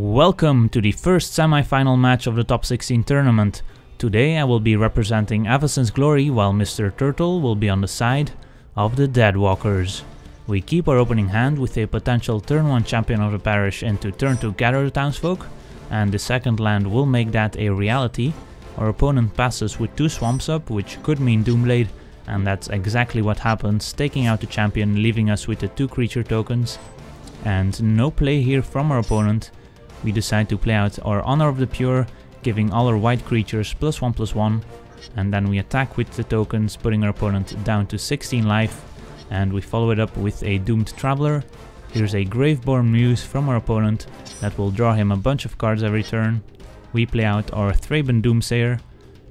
Welcome to the first semi-final match of the top 16 tournament. Today I will be representing Avacyn's glory while Mr. Turtle will be on the side of the Deadwalkers. We keep our opening hand with a potential turn 1 champion of the parish into turn 2 gather the townsfolk, and the second land will make that a reality. Our opponent passes with 2 swamps up, which could mean Doomblade, and that's exactly what happens, taking out the champion, leaving us with the 2 creature tokens. And no play here from our opponent. We decide to play out our Honor of the Pure, giving all our white creatures +1/+1, and then we attack with the tokens, putting our opponent down to 16 life, and we follow it up with a Doomed Traveler. Here's a Graveborn Muse from our opponent that will draw him a bunch of cards every turn. We play out our Thraben Doomsayer,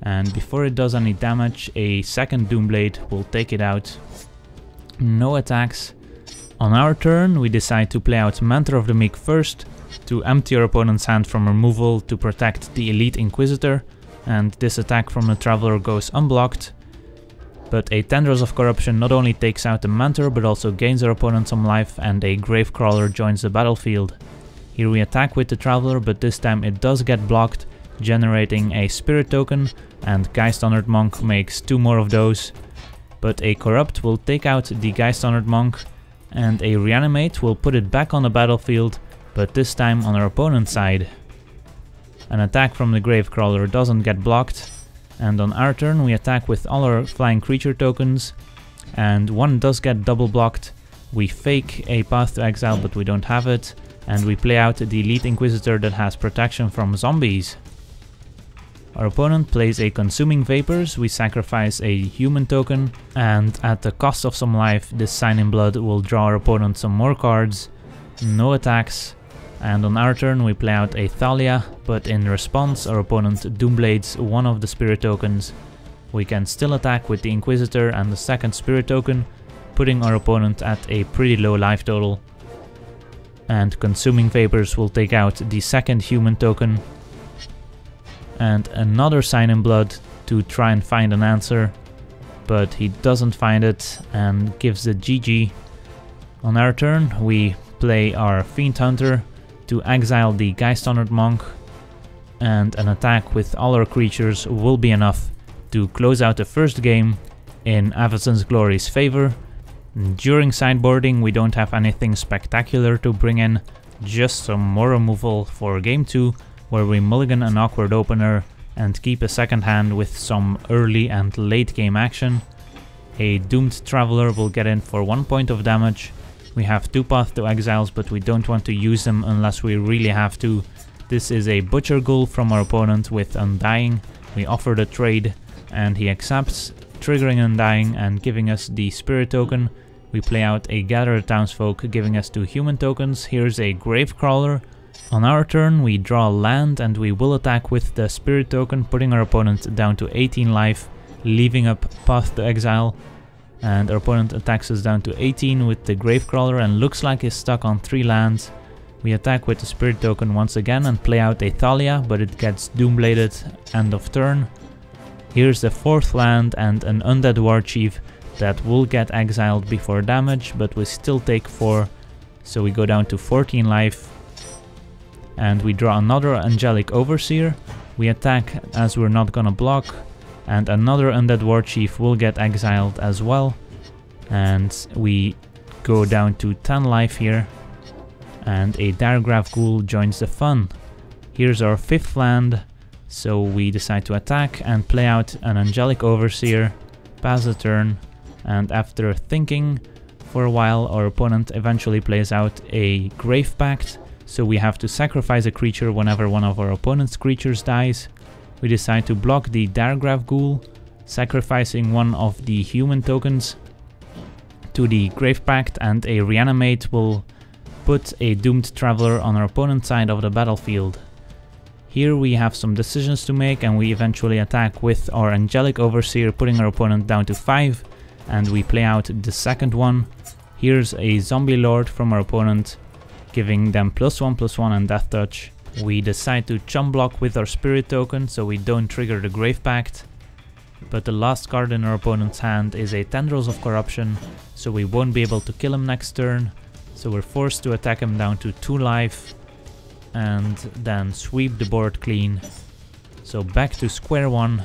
and before it does any damage, a second Doomblade will take it out. No attacks. On our turn, we decide to play out Mentor of the Meek first, to empty our opponent's hand from removal to protect the Elite Inquisitor, and this attack from the Traveler goes unblocked. But a Tendrils of Corruption not only takes out the Mentor but also gains our opponent some life, and a Gravecrawler joins the battlefield. Here we attack with the Traveler, but this time it does get blocked, generating a Spirit token, and Geist Honored Monk makes 2 more of those. But a Corrupt will take out the Geist Honored Monk, and a Reanimate will put it back on the battlefield, but this time on our opponent's side. An attack from the Gravecrawler doesn't get blocked, and on our turn we attack with all our flying creature tokens, and one does get double blocked. We fake a Path to Exile, but we don't have it, and we play out the Elite Inquisitor that has protection from zombies. Our opponent plays a Consuming Vapors, we sacrifice a human token, and at the cost of some life, this Sign in Blood will draw our opponent some more cards. No attacks. And on our turn we play out a Thalia, but in response our opponent Doomblades one of the Spirit tokens. We can still attack with the Inquisitor and the second Spirit token, putting our opponent at a pretty low life total. And Consuming Vapors will take out the second human token. And another Sign in Blood to try and find an answer, but he doesn't find it and gives the GG. On our turn we play our Fiend Hunter to exile the Geist Honored Monk, and an attack with all our creatures will be enough to close out the first game in Avacyn's glory's favor. During sideboarding we don't have anything spectacular to bring in, just some more removal for game 2, where we mulligan an Awkward Opener and keep a second hand with some early and late game action. A Doomed Traveler will get in for 1 point of damage. We have 2 Path to Exiles, but we don't want to use them unless we really have to. This is a Butcher Ghoul from our opponent with Undying. We offer the trade and he accepts, triggering Undying and giving us the Spirit token. We play out a Gather the Townsfolk, giving us 2 human tokens. Here's a Gravecrawler. On our turn we draw land and we will attack with the Spirit token, putting our opponent down to 18 life, leaving up Path to Exile. And our opponent attacks us down to 18 with the Gravecrawler and looks like he's stuck on 3 lands. We attack with the Spirit token once again and play out a Thalia, but it gets Doombladed end of turn. Here's the 4th land and an Undead War Chief that will get exiled before damage, but we still take 4, so we go down to 14 life. And we draw another Angelic Overseer. We attack as we're not gonna block, and another Undead War Chief will get exiled as well, and we go down to 10 life here, and a Diregraph Ghoul joins the fun. Here's our 5th land, so we decide to attack and play out an Angelic Overseer, pass the turn, and after thinking for a while our opponent eventually plays out a Grave Pact, so we have to sacrifice a creature whenever one of our opponent's creatures dies. We decide to block the Diregraph Ghoul, sacrificing one of the human tokens to the Grave Pact, and a Reanimate will put a Doomed Traveler on our opponent's side of the battlefield. Here we have some decisions to make and we eventually attack with our Angelic Overseer, putting our opponent down to 5, and we play out the second one. Here's a Zombie Lord from our opponent, giving them +1/+1 and Death Touch. We decide to chum block with our Spirit token so we don't trigger the Grave Pact, but the last card in our opponent's hand is a Tendrils of Corruption, so we won't be able to kill him next turn, so we're forced to attack him down to 2 life. and then sweep the board clean. So back to square one,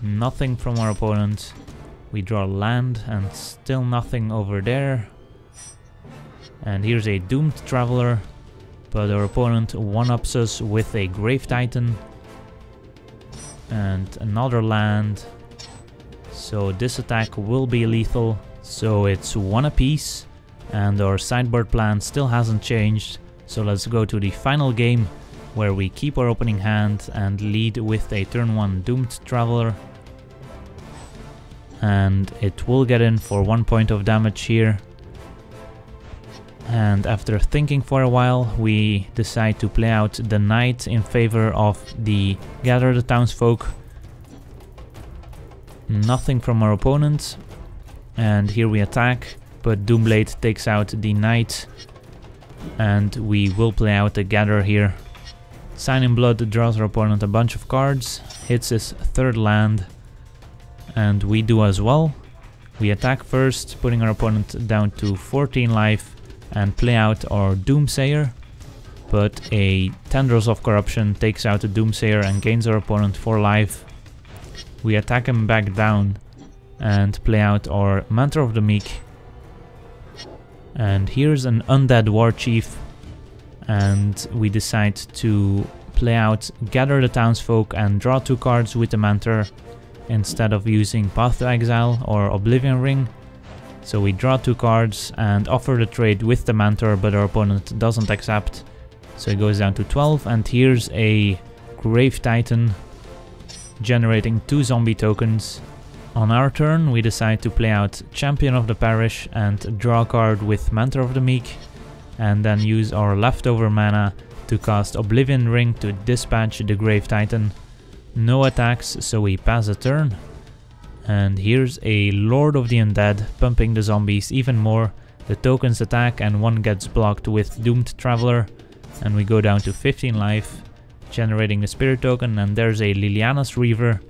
nothing from our opponent. We draw land and still nothing over there. And here's a Doomed Traveler, but our opponent one-ups us with a Grave Titan and another land. So this attack will be lethal. So it's one apiece, and our sideboard plan still hasn't changed. So let's go to the final game, where we keep our opening hand and lead with a turn 1 Doomed Traveler. And it will get in for 1 point of damage here. And after thinking for a while, we decide to play out the Knight in favor of the Gather the Townsfolk. Nothing from our opponent. And here we attack, but Doomblade takes out the Knight. And we will play out the Gather here. Sign in Blood draws our opponent a bunch of cards, hits his third land. And we do as well. We attack first, putting our opponent down to 14 life. And play out our Doomsayer, but a Tendrils of Corruption takes out the Doomsayer and gains our opponent 4 life. We attack him back down and play out our Mentor of the Meek. And here's an Undead War Chief, and we decide to play out Gather the Townsfolk and draw 2 cards with the Mentor instead of using Path to Exile or Oblivion Ring. So we draw 2 cards and offer the trade with the Mentor, but our opponent doesn't accept. So it goes down to 12, and here's a Grave Titan generating 2 zombie tokens. On our turn we decide to play out Champion of the Parish and draw a card with Mentor of the Meek, and then use our leftover mana to cast Oblivion Ring to dispatch the Grave Titan. No attacks, so we pass the turn. And here's a Lord of the Undead, pumping the zombies even more. The tokens attack and one gets blocked with Doomed Traveler. And we go down to 15 life, generating the Spirit token, and there's a Liliana's Reaver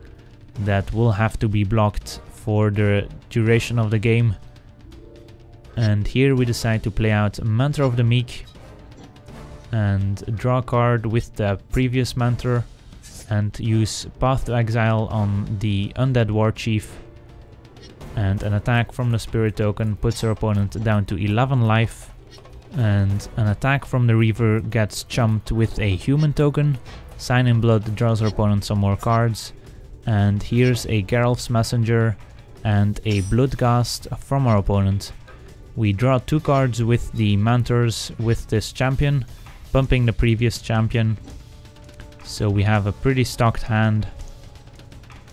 that will have to be blocked for the duration of the game. And here we decide to play out Mentor of the Meek and draw a card with the previous Mentor. And use Path to Exile on the Undead War Chief. And an attack from the Spirit token puts our opponent down to 11 life. And an attack from the Reaver gets chumped with a human token. Sign in Blood draws our opponent some more cards. And here's a Geralf's Messenger and a Bloodghast from our opponent. We draw 2 cards with the Mentors with this champion, bumping the previous champion. So we have a pretty stocked hand,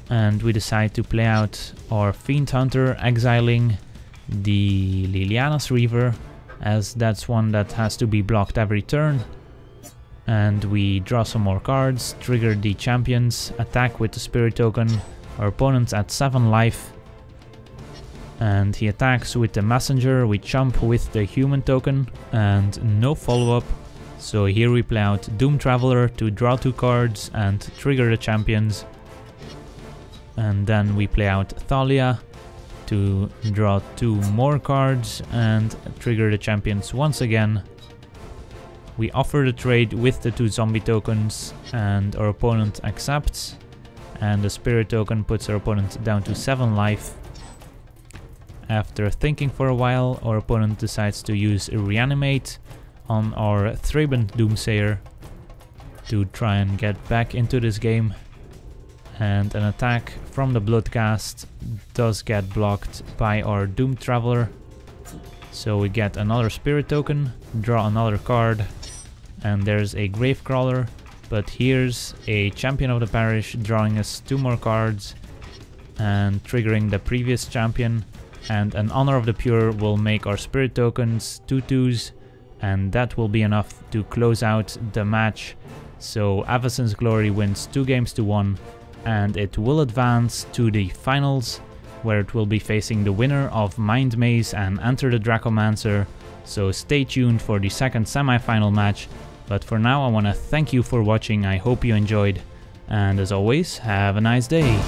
and we decide to play out our Fiend Hunter, exiling the Liliana's Reaver, as that's one that has to be blocked every turn. And we draw some more cards, trigger the champions, attack with the Spirit token. Our opponent's at 7 life, and he attacks with the Messenger. We chump with the human token, and no follow-up. So here we play out Doom Traveler to draw 2 cards and trigger the champions. And then we play out Thalia to draw 2 more cards and trigger the champions once again. We offer the trade with the 2 zombie tokens, and our opponent accepts. And the Spirit token puts our opponent down to 7 life. After thinking for a while, our opponent decides to use Reanimate on our Thraben Doomsayer to try and get back into this game. And an attack from the Bloodghast does get blocked by our Doomed Traveler. So we get another Spirit token, draw another card, and there's a Gravecrawler. But here's a Champion of the Parish drawing us 2 more cards and triggering the previous champion. And an Honor of the Pure will make our Spirit tokens 2/2s. And that will be enough to close out the match. So Avacyn's Glory wins 2 games to 1, and it will advance to the finals, where it will be facing the winner of Mind Maze and Enter the Dracomancer. So stay tuned for the second semi-final match. But for now I want to thank you for watching, I hope you enjoyed, and as always, have a nice day.